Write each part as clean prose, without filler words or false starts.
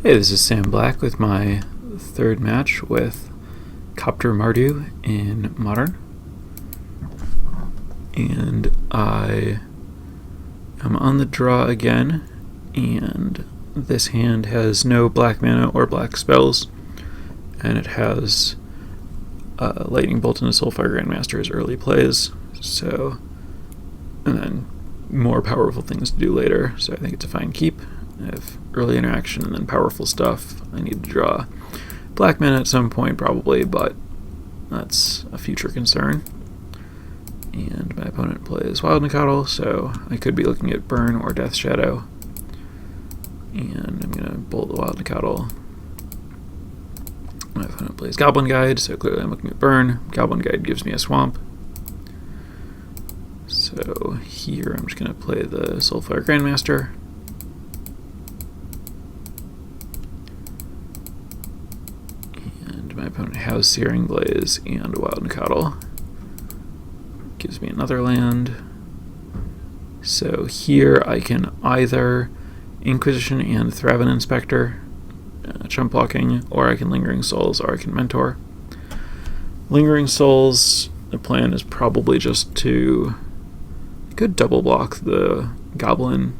Hey, this is Sam Black with my third match with Copter Mardu in Modern. And I am on the draw again, and this hand has no black mana or black spells, and it has Lightning Bolt and a Soulfire Grandmaster as early plays, so, and then more powerful things to do later, so I think it's a fine keep. I have early interaction and then powerful stuff. I need to draw black mana at some point probably, but that's a future concern. And my opponent plays Wild Nicottle, so I could be looking at Burn or Death Shadow. And I'm going to bolt the Wild Nicottle. My opponent plays Goblin Guide, so clearly I'm looking at Burn. Goblin Guide gives me a swamp. So here I'm just going to play the Soulfire Grandmaster. My opponent has Searing Blaze and Wild Nicottle. Gives me another land. So here I can either Inquisition and Thraben Inspector, chump blocking, or I can Lingering Souls, or I can Mentor. Lingering Souls, the plan is probably just to... I could double block the Goblin,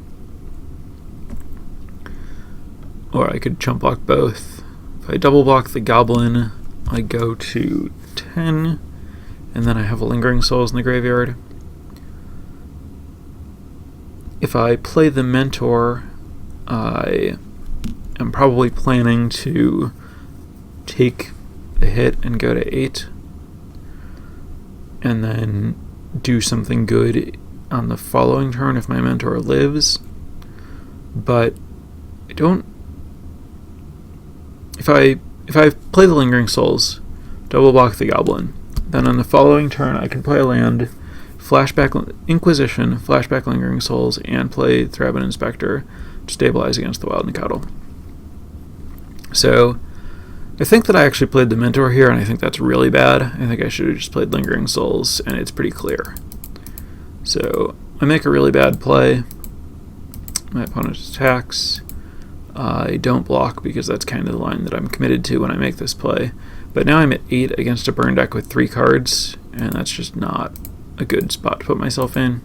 or I could chump block both. If I double block the Goblin, I go to 10, and then I have a Lingering Souls in the graveyard. If I play the Mentor, I am probably planning to take the hit and go to 8, and then do something good on the following turn if my Mentor lives. But I don't... If I play the Lingering Souls, double block the Goblin, then on the following turn I can play a land, flashback Inquisition, flashback Lingering Souls, and play Thraben Inspector to stabilize against the Wild Nicottle. So I think that I actually played the Mentor here, and I think that's really bad. I think I should have just played Lingering Souls, and it's pretty clear. So I make a really bad play. My opponent attacks. I don't block because that's kind of the line that I'm committed to when I make this play. But now I'm at 8 against a burn deck with 3 cards, and that's just not a good spot to put myself in.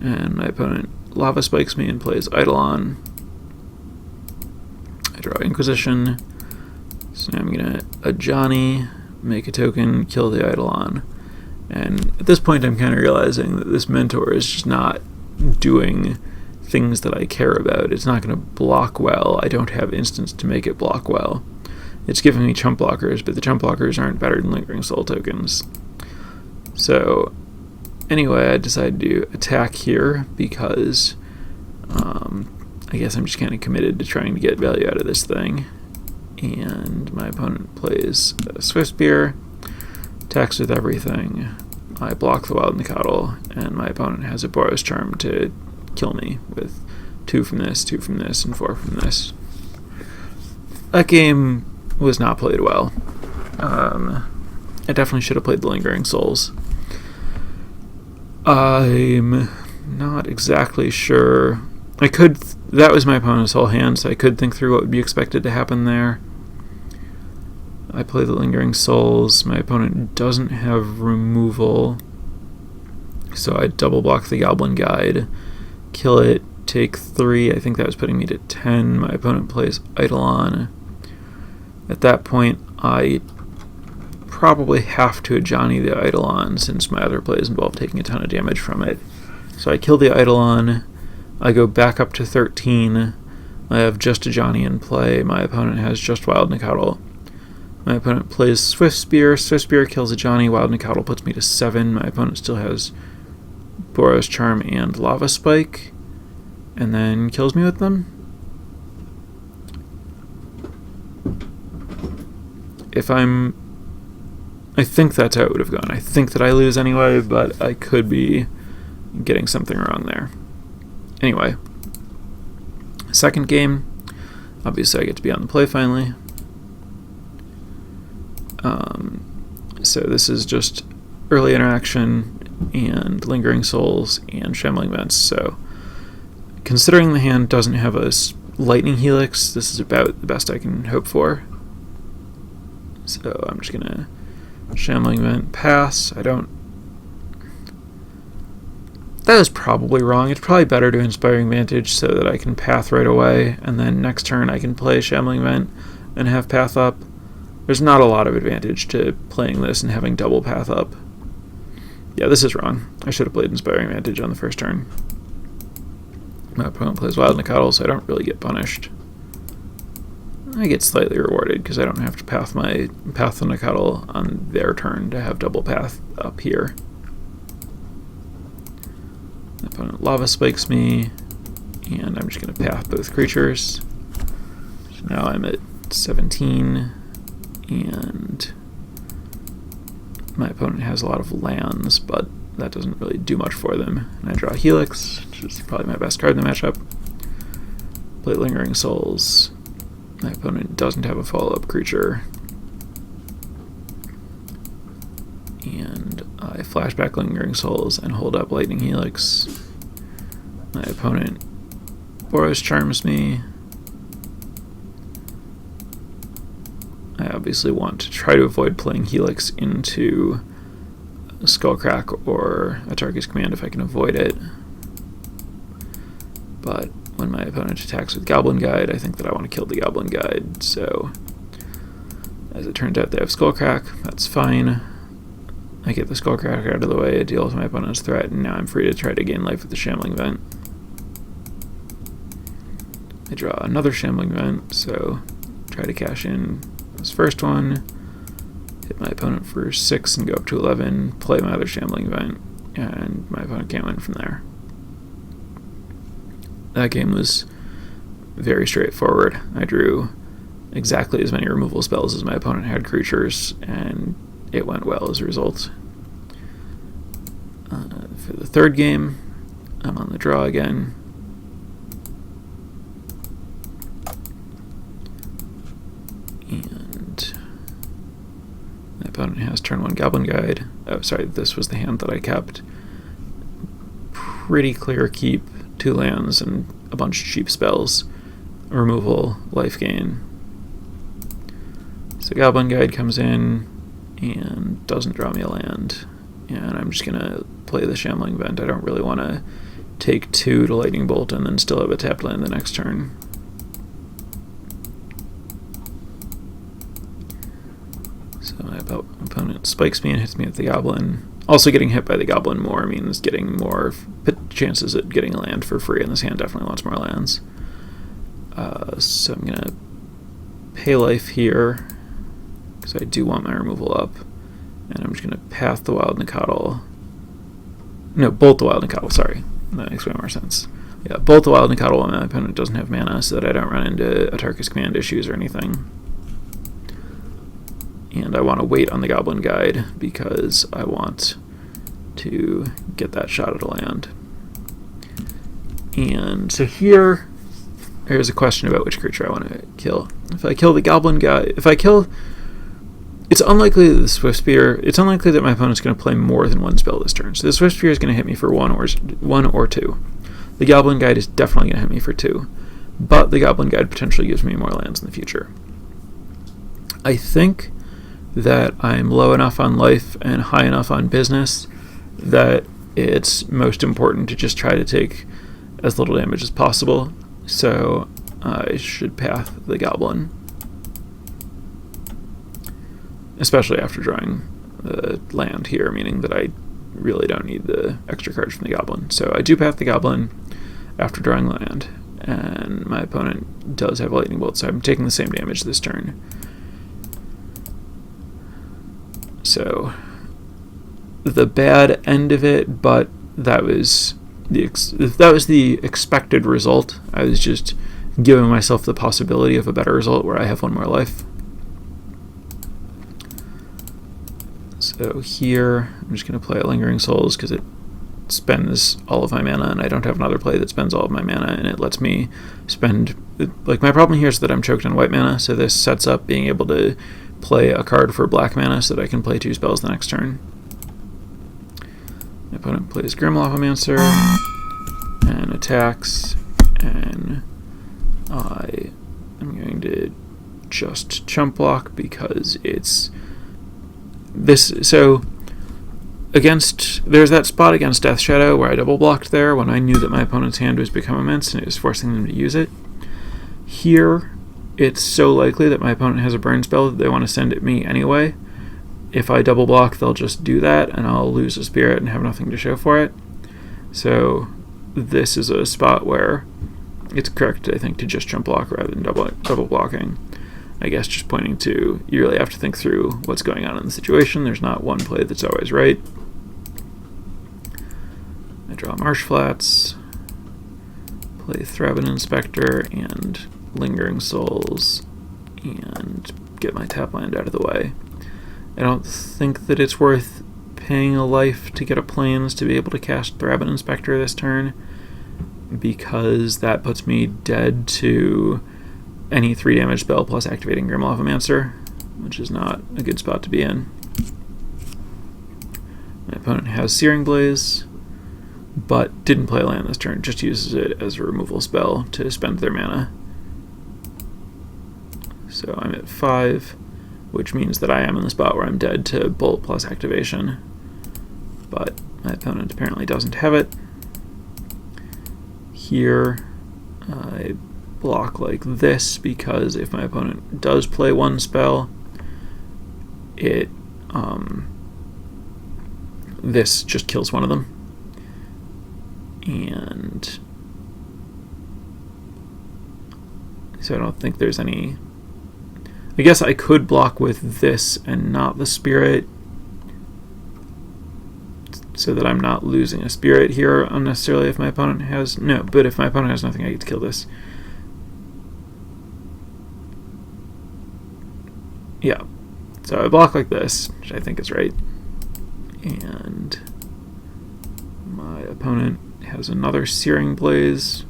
And my opponent Lava Spikes me and plays Eidolon. I draw Inquisition. So now I'm going to Ajani, make a token, kill the Eidolon. And at this point I'm kind of realizing that this Mentor is just not doing things that I care about. It's not going to block well. I don't have instants to make it block well. It's giving me chump blockers, but the chump blockers aren't better than Lingering Soul tokens. So anyway, I decided to attack here because I guess I'm just kind of committed to trying to get value out of this thing. And my opponent plays Swiftspear, attacks with everything. I block the Wild Nicottle, and my opponent has a Boros Charm to kill me with 2 from this, 2 from this, and 4 from this. That game was not played well. I definitely should have played the Lingering Souls. I'm not exactly sure. That was my opponent's whole hand, so I could think through what would be expected to happen there. I play the Lingering Souls. My opponent doesn't have removal, so I double block the Goblin Guide, kill it, take 3. I think that was putting me to 10. My opponent plays Eidolon. At that point, I probably have to Ajani the Eidolon since my other plays involve taking a ton of damage from it. So I kill the Eidolon. I go back up to 13. I have just Ajani in play. My opponent has just Wild Nicottle. My opponent plays Swiftspear. Swiftspear kills Ajani. Wild Nicottle puts me to 7. My opponent still has Boros Charm and Lava Spike, and then kills me with them. I think that's how it would have gone. I think that I lose anyway, but I could be getting something wrong there. Anyway, second game, obviously I get to be on the play finally. So this is just early interaction and Lingering Souls and Shambling Vents. So considering the hand doesn't have a Lightning Helix. This is about the best I can hope for. So I'm just gonna Shambling Vent, pass. I don't... That was probably wrong. It's probably better to Inspiring Vantage so that I can path right away, and then next turn I can play Shambling Vent and have path up. There's not a lot of advantage to playing this and having double path up. Yeah, this is wrong. I should have played Inspiring Vantage on the first turn. My opponent plays Wild Nicottle, so I don't really get punished. I get slightly rewarded because I don't have to path the Nicottle on their turn to have double path up here. My opponent Lava Spikes me, and I'm just going to path both creatures. So now I'm at 17, and my opponent has a lot of lands, but that doesn't really do much for them. And I draw Helix, which is probably my best card in the matchup. Play Lingering Souls. My opponent doesn't have a follow-up creature. And I flashback Lingering Souls and hold up Lightning Helix. My opponent Boros Charms me. I obviously want to try to avoid playing Helix into Skullcrack or Atarka's Command if I can avoid it. But when my opponent attacks with Goblin Guide, I think that I want to kill the Goblin Guide, so as it turns out they have Skullcrack, that's fine. I get the Skullcrack out of the way, I deal with my opponent's threat, and now I'm free to try to gain life with the Shambling Vent. I draw another Shambling Vent, so try to cash in this first one, hit my opponent for 6 and go up to 11, play my other Shambling Vent, and my opponent can't win from there. That game was very straightforward. I drew exactly as many removal spells as my opponent had creatures, and it went well as a result. For the third game, I'm on the draw again. And my opponent has turn 1 Goblin Guide. Oh, sorry, this was the hand that I kept. Pretty clear keep, 2 lands and a bunch of cheap spells. Removal, life gain. So Goblin Guide comes in and doesn't draw me a land. And I'm just going to play the Shambling Vent. I don't really want to take 2 to Lightning Bolt and then still have a tapped land the next turn. So my opponent spikes me and hits me with the Goblin. Also, getting hit by the Goblin more means getting more chances at getting a land for free, and this hand definitely wants more lands. So I'm going to pay life here, because I do want my removal up. And I'm just going to path the Wild Nicottle. No, bolt the Wild Nicottle, sorry. That makes way more sense. Yeah, bolt the Wild Nicottle when my opponent doesn't have mana, so that I don't run into Atarka's Command issues or anything. And I want to wait on the Goblin Guide because I want to get that shot at a land. And so here, there's a question about which creature I want to kill. If I kill the Goblin Guide, it's unlikely that the Swift Spear, it's unlikely that my opponent's going to play more than 1 spell this turn. So the Swift Spear is going to hit me for 1 or 2. The Goblin Guide is definitely going to hit me for 2. But the Goblin Guide potentially gives me more lands in the future. I think that I'm low enough on life and high enough on business that it's most important to just try to take as little damage as possible. So I should path the Goblin. Especially after drawing the land here, meaning that I really don't need the extra cards from the Goblin. So I do path the Goblin after drawing land, and my opponent does have a Lightning Bolt, so I'm taking the same damage this turn. So the bad end of it, but that was the expected result. I was just giving myself the possibility of a better result where I have 1 more life. So here, I'm just going to play Lingering Souls because it spends all of my mana, and I don't have another play that spends all of my mana, and it lets me spend... Like, my problem here is that I'm choked on white mana, so this sets up being able to play a card for black mana so that I can play 2 spells the next turn. My opponent plays Grim Lavamancer and attacks, and I am going to just chump block because it's this. So there's that spot against Death Shadow where I double blocked there when I knew that my opponent's hand was become immense and it was forcing them to use it. Here, it's so likely that my opponent has a burn spell that they want to send at me anyway. If I double block, they'll just do that and I'll lose a spirit and have nothing to show for it. So this is a spot where it's correct, I think, to just jump block rather than double blocking. I guess just pointing to, you really have to think through what's going on in the situation. There's not one play that's always right. I draw Marsh Flats, play Thraben Inspector and Lingering Souls, and get my tap land out of the way. I don't think that it's worth paying a life to get a Plains to be able to cast Thraben Inspector this turn, because that puts me dead to any 3 damage spell plus activating Grim Lavamancer, which is not a good spot to be in. My opponent has Searing Blaze, but didn't play a land this turn, just uses it as a removal spell to spend their mana. So I'm at 5, which means that I am in the spot where I'm dead to Bolt plus activation, but my opponent apparently doesn't have it. Here, I block like this because if my opponent does play one spell, this just kills one of them. And so I don't think there's any... I guess I could block with this and not the spirit, so that I'm not losing a spirit here unnecessarily if my opponent has... No, but if my opponent has nothing, I get to kill this. Yeah, so I block like this, which I think is right. And my opponent has another Searing Blaze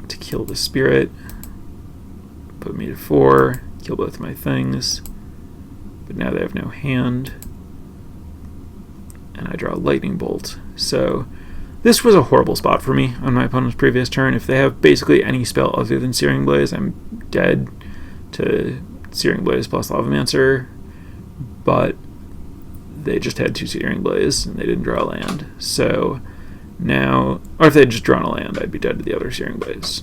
to kill the spirit. Put me to 4, kill both my things. But now they have no hand. And I draw a Lightning Bolt. So this was a horrible spot for me on my opponent's previous turn. If they have basically any spell other than Searing Blaze, I'm dead to Searing Blaze plus Lavamancer, but they just had 2 Searing Blaze and they didn't draw a land. So now, or if they'd just drawn a land, I'd be dead to the other Searing Blaze,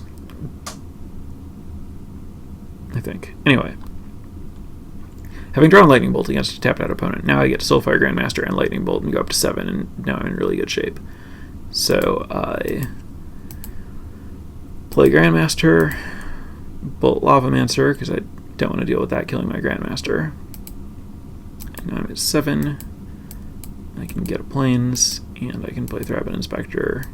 I think. Anyway, having drawn Lightning Bolt against a tapped out opponent, now I get to Soulfire Grandmaster and Lightning Bolt and go up to 7, and now I'm in really good shape. So I play Grandmaster, Bolt Lavamancer, because I don't want to deal with that killing my Grandmaster. And now I'm at 7. I can get a Plains, and I can play Thraben Inspector.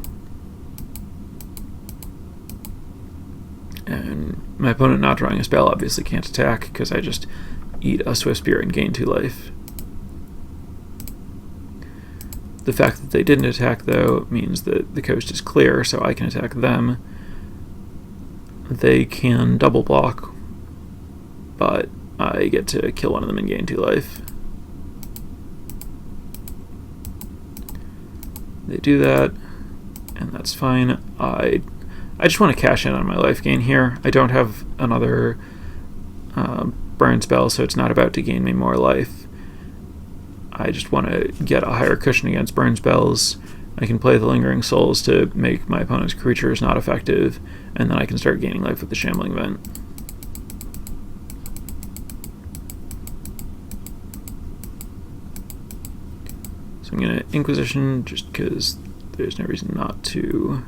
And my opponent not drawing a spell obviously can't attack, because I just eat a Swift Spear and gain 2 life. The fact that they didn't attack, though, means that the coast is clear, so I can attack them. They can double block, but I get to kill one of them and gain 2 life. They do that, and that's fine. I just want to cash in on my life gain here. I don't have another burn spell, so it's not about to gain me more life. I just want to get a higher cushion against burn spells. I can play the Lingering Souls to make my opponent's creatures not effective, and then I can start gaining life with the Shambling Vent. So I'm going to Inquisition just because there's no reason not to.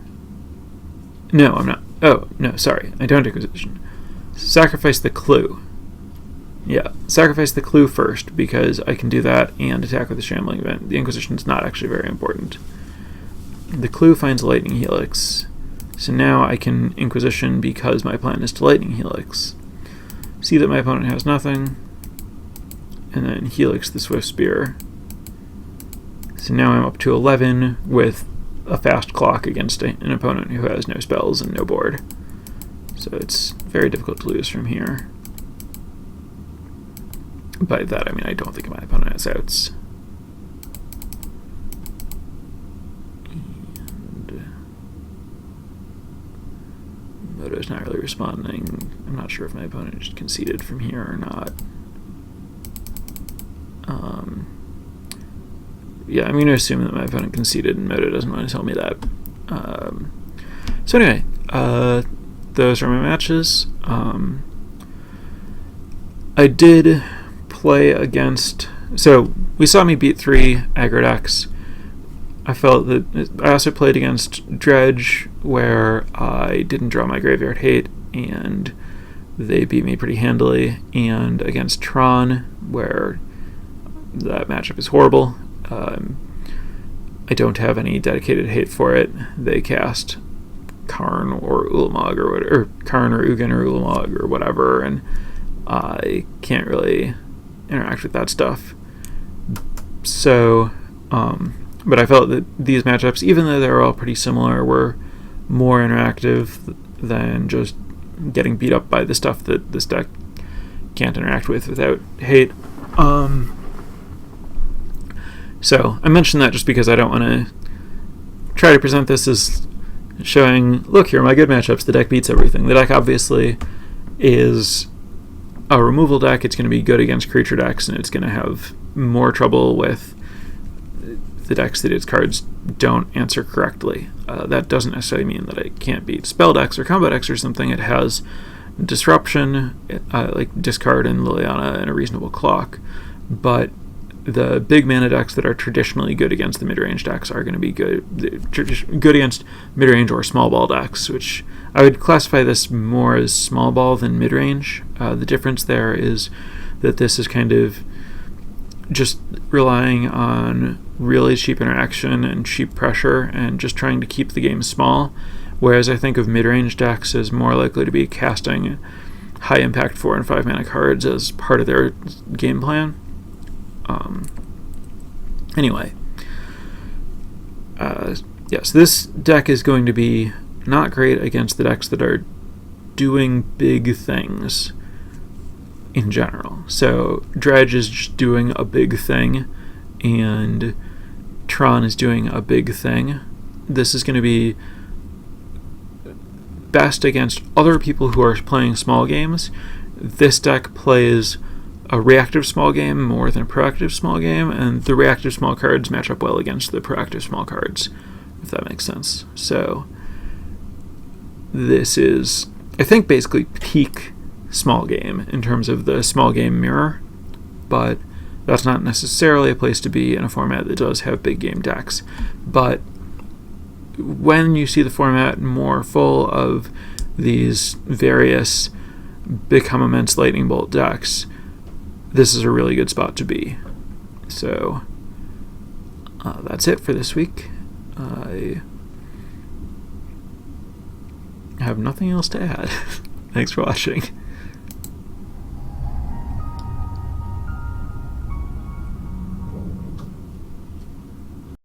No, I'm not. Oh, no, sorry. I don't Inquisition. Sacrifice the Clue. Yeah, sacrifice the Clue first, because I can do that and attack with the Shambling Vent. The Inquisition is not actually very important. The Clue finds a Lightning Helix, so now I can Inquisition because my plan is to Lightning Helix. See that my opponent has nothing, and then Helix the Swift Spear. So now I'm up to 11 with a fast clock against an opponent who has no spells and no board. So it's very difficult to lose from here. By that, I mean I don't think my opponent has outs. And Moto's not really responding. I'm not sure if my opponent just conceded from here or not. Yeah, I'm going to assume that my opponent conceded, and Moto doesn't want to tell me that. So anyway, those are my matches. I did play against... So, we saw me beat 3 aggro decks. I felt that... I also played against Dredge, where I didn't draw my Graveyard Hate, and they beat me pretty handily. And against Tron, where that matchup is horrible. I don't have any dedicated hate for it. They cast Karn or Ulamog or whatever, or Karn or Ugin or Ulamog or whatever, and I can't really interact with that stuff. So, but I felt that these matchups, even though they were all pretty similar, were more interactive than just getting beat up by the stuff that this deck can't interact with without hate. So I mentioned that just because I don't want to try to present this as showing, look, here are my good matchups, the deck beats everything. The deck obviously is a removal deck. It's going to be good against creature decks, and it's going to have more trouble with the decks that its cards don't answer correctly. That doesn't necessarily mean that it can't beat spell decks or combo decks or something. It has disruption, like discard and Liliana and a reasonable clock, but the big mana decks that are traditionally good against the mid-range decks are going to be good against mid-range or small ball decks, which I would classify this more as small ball than mid-range. The difference there is that this is kind of just relying on really cheap interaction and cheap pressure and just trying to keep the game small, whereas I think of mid-range decks as more likely to be casting high-impact 4 and 5 mana cards as part of their game plan. Anyway, yes, this deck is going to be not great against the decks that are doing big things in general. So Dredge is just doing a big thing, and Tron is doing a big thing. This is going to be best against other people who are playing small games. This deck plays a reactive small game more than a proactive small game, and the reactive small cards match up well against the proactive small cards, if that makes sense. So this is, I think, basically peak small game in terms of the small game mirror, but that's not necessarily a place to be in a format that does have big game decks. But when you see the format more full of these various become immense lightning bolt decks, this is a really good spot to be. So that's it for this week. I have nothing else to add. Thanks for watching.